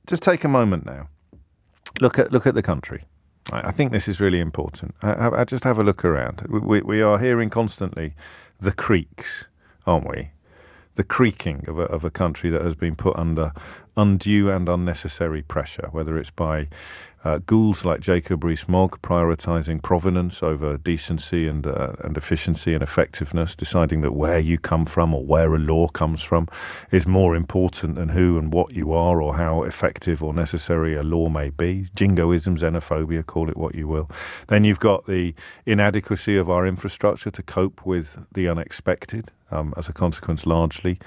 Just take a moment now. Look at the country. I think this is really important. I just have a look around. We are hearing constantly the creaks, aren't we? The creaking of a country that has been put under undue and unnecessary pressure, whether it's by ghouls like Jacob Rees-Mogg prioritising provenance over decency and efficiency and effectiveness, deciding that where you come from or where a law comes from is more important than who and what you are or how effective or necessary a law may be. Jingoism, xenophobia, call it what you will. Then you've got the inadequacy of our infrastructure to cope with the unexpected, as a consequence largely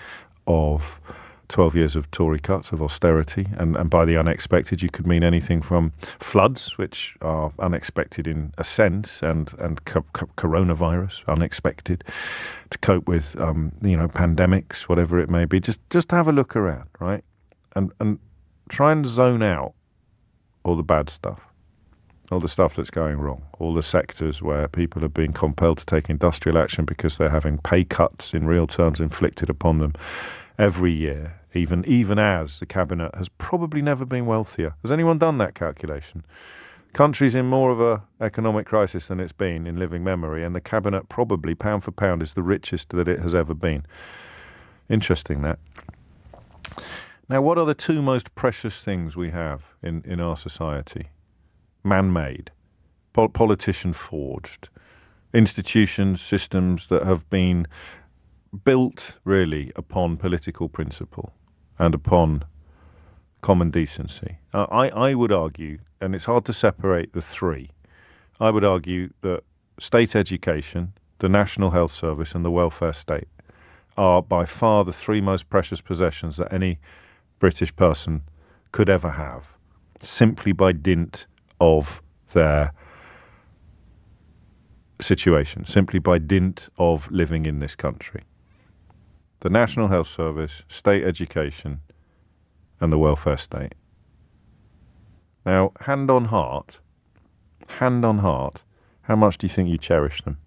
of 12 years of Tory cuts, of austerity, and by the unexpected you could mean anything from floods, which are unexpected in a sense, and coronavirus, unexpected, to cope with pandemics, whatever it may be. Just have a look around, right? And try and zone out all the bad stuff, all the stuff that's going wrong, all the sectors where people are being compelled to take industrial action because they're having pay cuts in real terms inflicted upon them every year, even as the cabinet has probably never been wealthier. Has anyone done that calculation? Country's in more of a economic crisis than it's been in living memory, and the cabinet probably, pound for pound, is the richest that it has ever been. Interesting, that. Now, what are the two most precious things we have in our society? Man-made, politician-forged, institutions, systems that have been built really upon political principle and upon common decency. I would argue, and it's hard to separate the three, I would argue that state education, the National Health Service and the welfare state are by far the three most precious possessions that any British person could ever have, simply by dint of their situation, simply by dint of living in this country. The National Health Service, state education, and the welfare state. Now, hand on heart, how much do you think you cherish them?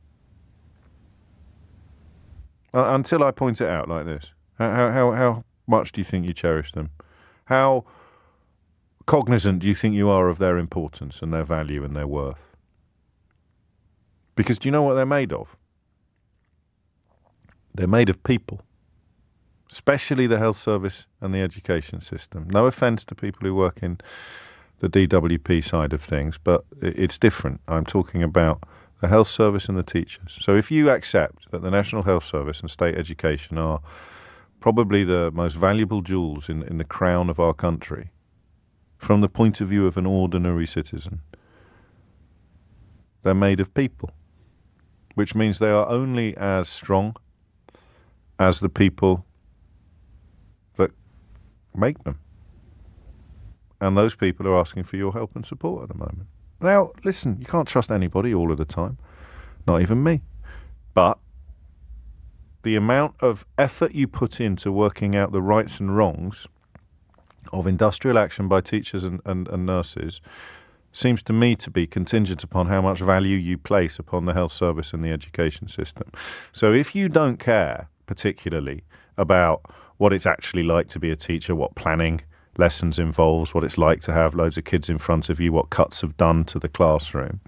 Until I point it out like this, how much do you think you cherish them? How cognizant do you think you are of their importance and their value and their worth? Because do you know what they're made of? They're made of people. Especially the health service and the education system. No offence to people who work in the DWP side of things, but it's different. I'm talking about the health service and the teachers. So if you accept that the National Health Service and state education are probably the most valuable jewels in the crown of our country, from the point of view of an ordinary citizen, they're made of people, which means they are only as strong as the people that make them. And those people are asking for your help and support at the moment. Now, listen, you can't trust anybody all of the time, not even me. But the amount of effort you put into working out the rights and wrongs of industrial action by teachers and nurses seems to me to be contingent upon how much value you place upon the health service and the education system. So if you don't care particularly about what it's actually like to be a teacher, what planning lessons involves, what it's like to have loads of kids in front of you, what cuts have done to the classroom,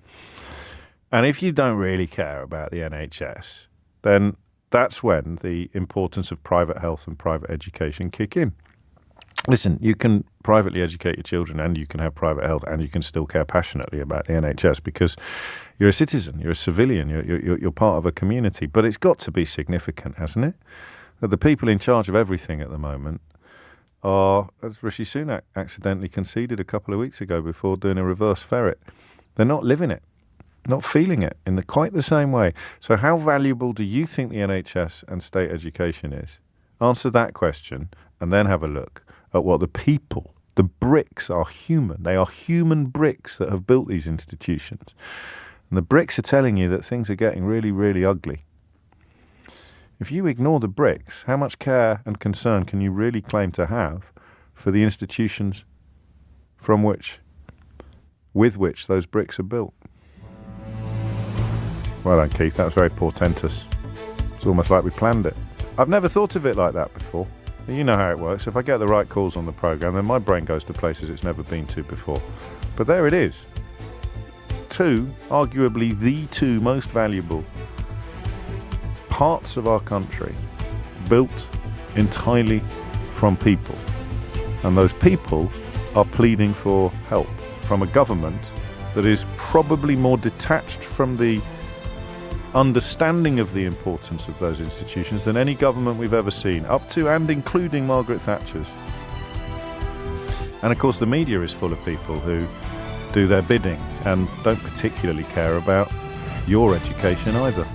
and if you don't really care about the NHS, then that's when the importance of private health and private education kick in. Listen, you can privately educate your children and you can have private health and you can still care passionately about the NHS because you're a citizen, you're a civilian, you're part of a community. But it's got to be significant, hasn't it? That the people in charge of everything at the moment are, as Rishi Sunak accidentally conceded a couple of weeks ago before doing a reverse ferret, they're not living it, not feeling it in quite the same way. So how valuable do you think the NHS and state education is? Answer that question and then have a look at what the people, the bricks, are human. They are human bricks that have built these institutions. And the bricks are telling you that things are getting really, really ugly. If you ignore the bricks, how much care and concern can you really claim to have for the institutions with which those bricks are built? Well done, Keith. That was very portentous. It's almost like we planned it. I've never thought of it like that before. You know how it works. If I get the right calls on the programme, then my brain goes to places it's never been to before. But there it is. Arguably the two most valuable parts of our country, built entirely from people. And those people are pleading for help from a government that is probably more detached from the understanding of the importance of those institutions than any government we've ever seen, up to and including Margaret Thatcher's. And of course the media is full of people who do their bidding and don't particularly care about your education either.